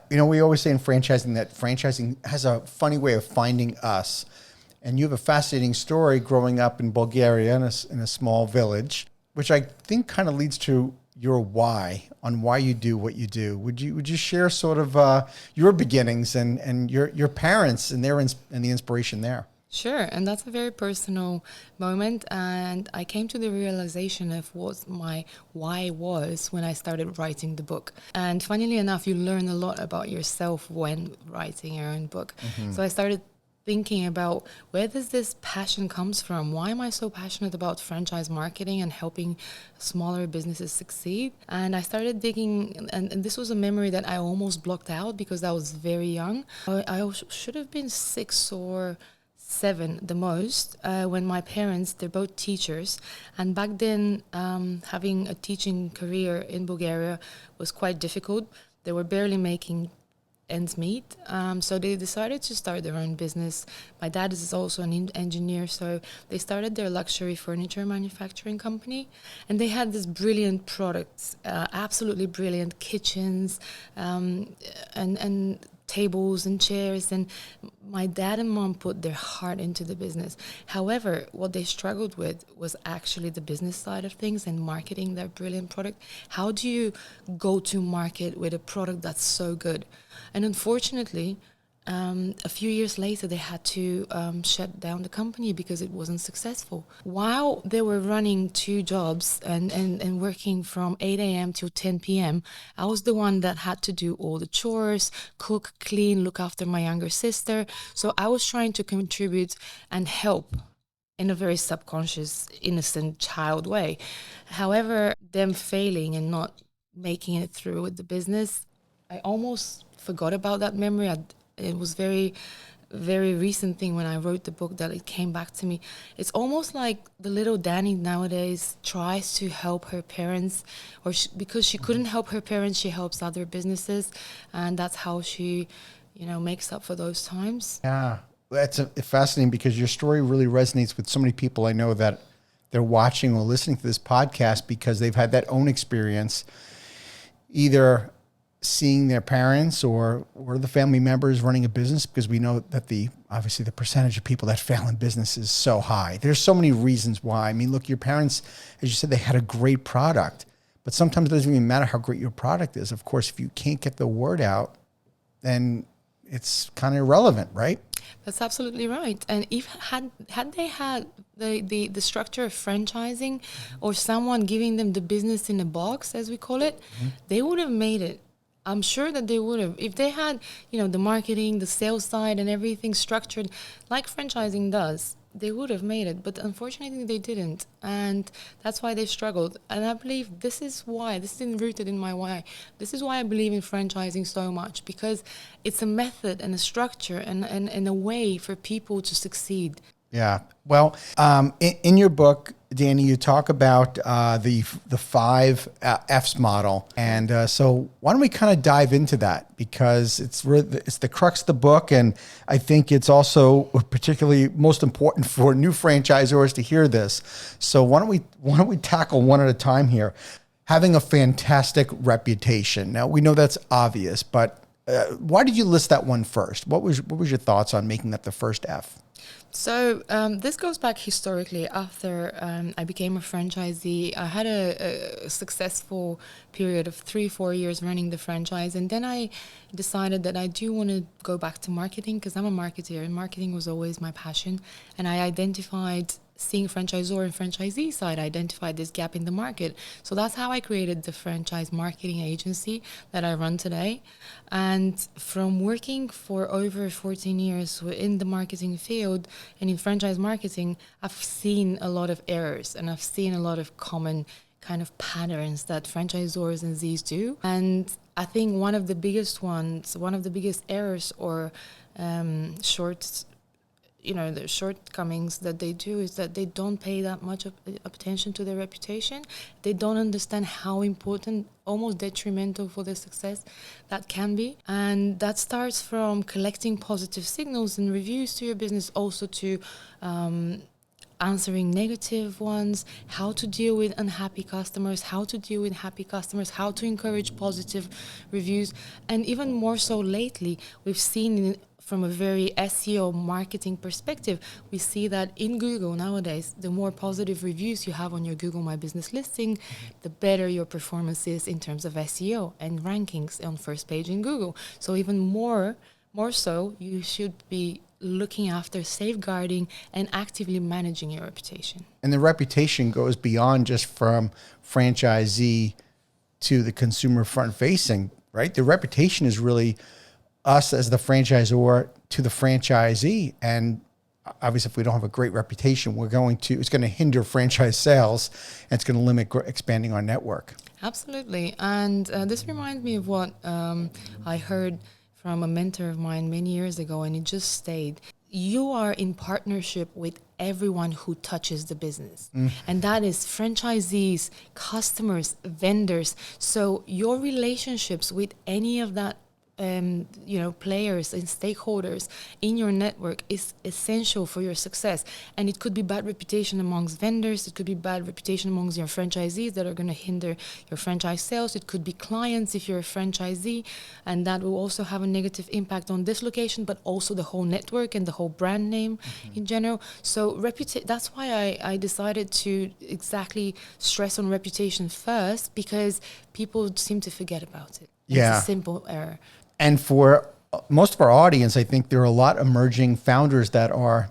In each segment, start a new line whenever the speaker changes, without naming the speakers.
We always say in franchising that franchising has a funny way of finding us. And you have a fascinating story growing up in Bulgaria in a small village, which I think kind of leads to your why on why you do what you do. Would you share sort of your beginnings and your parents and and the inspiration there?
Sure, and that's a very personal moment, and I came to the realization of what my why was when I started writing the book. And funnily enough, you learn a lot about yourself when writing your own book.
Mm-hmm.
So I started thinking about, where does this passion comes from? Why am I so passionate about franchise marketing and helping smaller businesses succeed? And I started digging, and this was a memory that I almost blocked out because I was very young. I should have been 6 or 7 the most, when my parents, they're both teachers, and back then having a teaching career in Bulgaria was quite difficult. They were barely making ends meet, so they decided to start their own business. My dad is also an engineer, so they started their luxury furniture manufacturing company, and they had this brilliant products, absolutely brilliant kitchens, and tables and chairs, and my dad and mom put their heart into the business. However, what they struggled with was actually the business side of things and marketing their brilliant product. How do you go to market with a product that's so good? And unfortunately, a few years later, they had to shut down the company because it wasn't successful. While they were running 2 jobs and working from 8 a.m. till 10 p.m., I was the one that had to do all the chores, cook, clean, look after my younger sister. So I was trying to contribute and help in a very subconscious, innocent child way. However, them failing and not making it through with the business, I almost forgot about that memory. It was very, very recent thing when I wrote the book that it came back to me. It's almost like the little Dani nowadays tries to help her parents, or because she couldn't help her parents, she helps other businesses, and that's how she, makes up for those times.
Yeah, that's fascinating because your story really resonates with so many people I know that they're watching or listening to this podcast because they've had that own experience, either seeing their parents or the family members running a business, because we know that obviously the percentage of people that fail in business is so high. There's so many reasons why. I mean, look, your parents, as you said, they had a great product, but sometimes it doesn't even matter how great your product is. Of course, if you can't get the word out, then it's kind of irrelevant, right?
That's absolutely right. And if had they had the structure of franchising or someone giving them the business in a box, as we call it, they would have made it. I'm sure that they would have. If they had, the marketing, the sales side and everything structured like franchising does, they would have made it. But unfortunately, they didn't. And that's why they struggled. And I believe this is rooted in my why. This is why I believe in franchising so much, because it's a method and a structure and a way for people to succeed.
Yeah. Well, in your book, Dani, you talk about the 5 F's model, and so why don't we kind of dive into that, because it's the crux of the book, and I think it's also particularly most important for new franchisors to hear this. So why don't we tackle one at a time here? Having a fantastic reputation. Now we know that's obvious, but why did you list that one first? What was your thoughts on making that the first F?
So this goes back historically. After I became a franchisee, I had a successful period of 3-4 years running the franchise, and then I decided that I do want to go back to marketing, because I'm a marketer and marketing was always my passion. And I identified, seeing franchisor and franchisee side, I identified this gap in the market. So that's how I created the franchise marketing agency that I run today. And from working for over 14 years in the marketing field and in franchise marketing, I've seen a lot of errors and I've seen a lot of common kind of patterns that franchisors and Z's do. And I think one of the biggest errors or the shortcomings that they do is that they don't pay that much attention to their reputation. They don't understand how important, almost detrimental for their success that can be. And that starts from collecting positive signals and reviews to your business, also to answering negative ones, how to deal with unhappy customers, how to deal with happy customers, how to encourage positive reviews. And even more so lately, we've seen from a very SEO marketing perspective, we see that in Google nowadays, the more positive reviews you have on your Google My Business listing, the better your performance is in terms of SEO and rankings on first page in Google. So even more so, you should be looking after, safeguarding, and actively managing your reputation.
And the reputation goes beyond just from franchisee to the consumer front facing, right? The reputation is really us as the franchisor to the franchisee. And obviously, if we don't have a great reputation, it's going to hinder franchise sales, and it's going to limit expanding our network.
Absolutely. And this reminds me of what I heard from a mentor of mine many years ago, and it just stayed. You are in partnership with everyone who touches the business. And that is franchisees, customers, vendors. So your relationships with any of that players and stakeholders in your network is essential for your success. And it could be bad reputation amongst vendors. It could be bad reputation amongst your franchisees that are going to hinder your franchise sales. It could be clients if you're a franchisee, and that will also have a negative impact on this location, but also the whole network and the whole brand name in general. So that's why I decided to exactly stress on reputation first, because people seem to forget about it.
Yeah.
It's a simple error.
And for most of our audience, I think there are a lot of emerging founders that are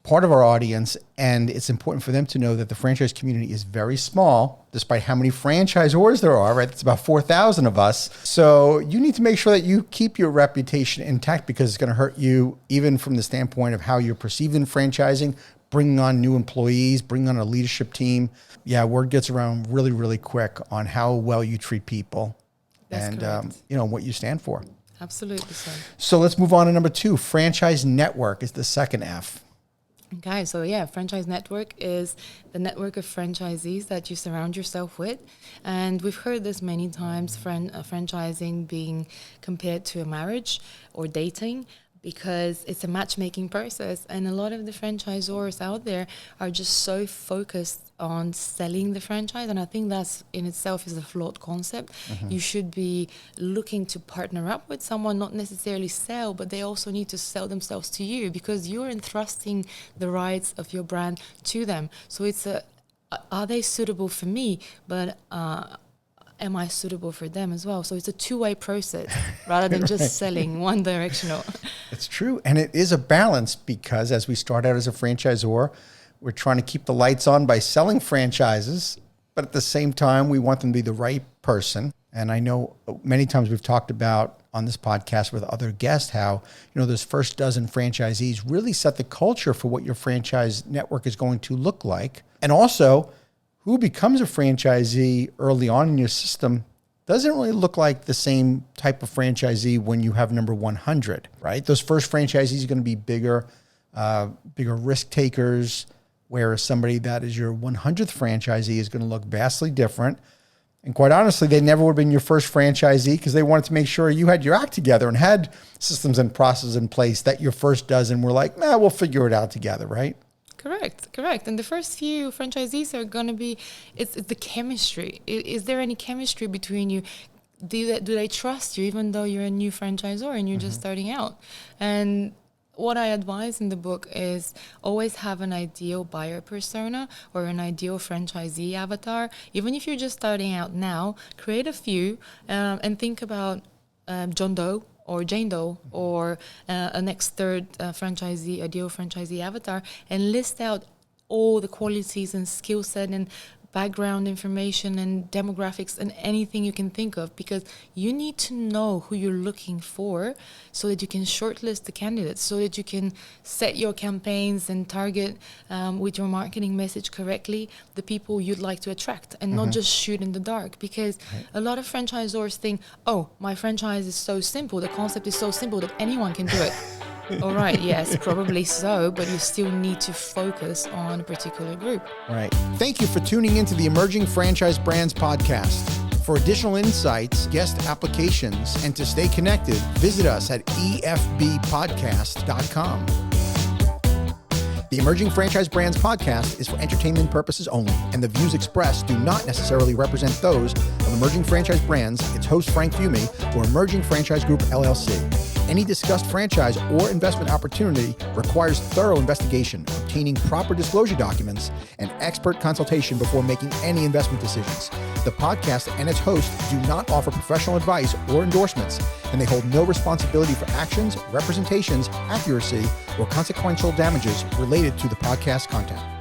part of our audience, and it's important for them to know that the franchise community is very small, despite how many franchisors there are, right? It's about 4,000 of us. So you need to make sure that you keep your reputation intact, because it's going to hurt you even from the standpoint of how you're perceived in franchising, bringing on new employees, bringing on a leadership team. Yeah, word gets around really, really quick on how well you treat people.
That's
and what you stand for.
Absolutely so.
So let's move on to number 2. Franchise network is the second F.
Okay, so franchise network is the network of franchisees that you surround yourself with. And we've heard this many times, franchising being compared to a marriage or dating, because it's a matchmaking process. And a lot of the franchisors out there are just so focused on selling the franchise. And I think that's in itself is a flawed concept. You should be looking to partner up with someone, not necessarily sell, but they also need to sell themselves to you, because you're entrusting the rights of your brand to them. So it's are they suitable for me? But am I suitable for them as well? So it's a two-way process rather than just selling one directional.
It's true. And it is a balance, because as we start out as a franchisor, we're trying to keep the lights on by selling franchises, but at the same time, we want them to be the right person. And I know many times we've talked about on this podcast with other guests how, those first dozen franchisees really set the culture for what your franchise network is going to look like. And also, who becomes a franchisee early on in your system doesn't really look like the same type of franchisee when you have number 100, right? Those first franchisees are going to be bigger risk takers, whereas somebody that is your 100th franchisee is going to look vastly different. And quite honestly, they never would have been your first franchisee, because they wanted to make sure you had your act together and had systems and processes in place that your first dozen were like, we'll figure it out together, right?
Correct. And the first few franchisees are going to be, it's the chemistry. Is there any chemistry between you? Do they trust you, even though you're a new franchisor and you're just starting out? And what I advise in the book is always have an ideal buyer persona or an ideal franchisee avatar. Even if you're just starting out now, create a few and think about John Doe or Jane Doe or a next third ideal franchisee avatar, and list out all the qualities and skill set and background information and demographics and anything you can think of, because you need to know who you're looking for so that you can shortlist the candidates, so that you can set your campaigns and target with your marketing message correctly the people you'd like to attract, and not just shoot in the dark. Because a lot of franchisors think, my franchise is so simple, the concept is so simple that anyone can do it. All right, yes, probably so, but you still need to focus on a particular group.
Right. Thank you for tuning into the Emerging Franchise Brands podcast. For additional insights, guest applications, and to stay connected, visit us at efbpodcast.com. The Emerging Franchise Brands podcast is for entertainment purposes only, and the views expressed do not necessarily represent those of Emerging Franchise Brands, its host Frank Fiume, or Emerging Franchise Group LLC. Any discussed franchise or investment opportunity requires thorough investigation, obtaining proper disclosure documents, and expert consultation before making any investment decisions. The podcast and its hosts do not offer professional advice or endorsements, and they hold no responsibility for actions, representations, accuracy, or consequential damages related to the podcast content.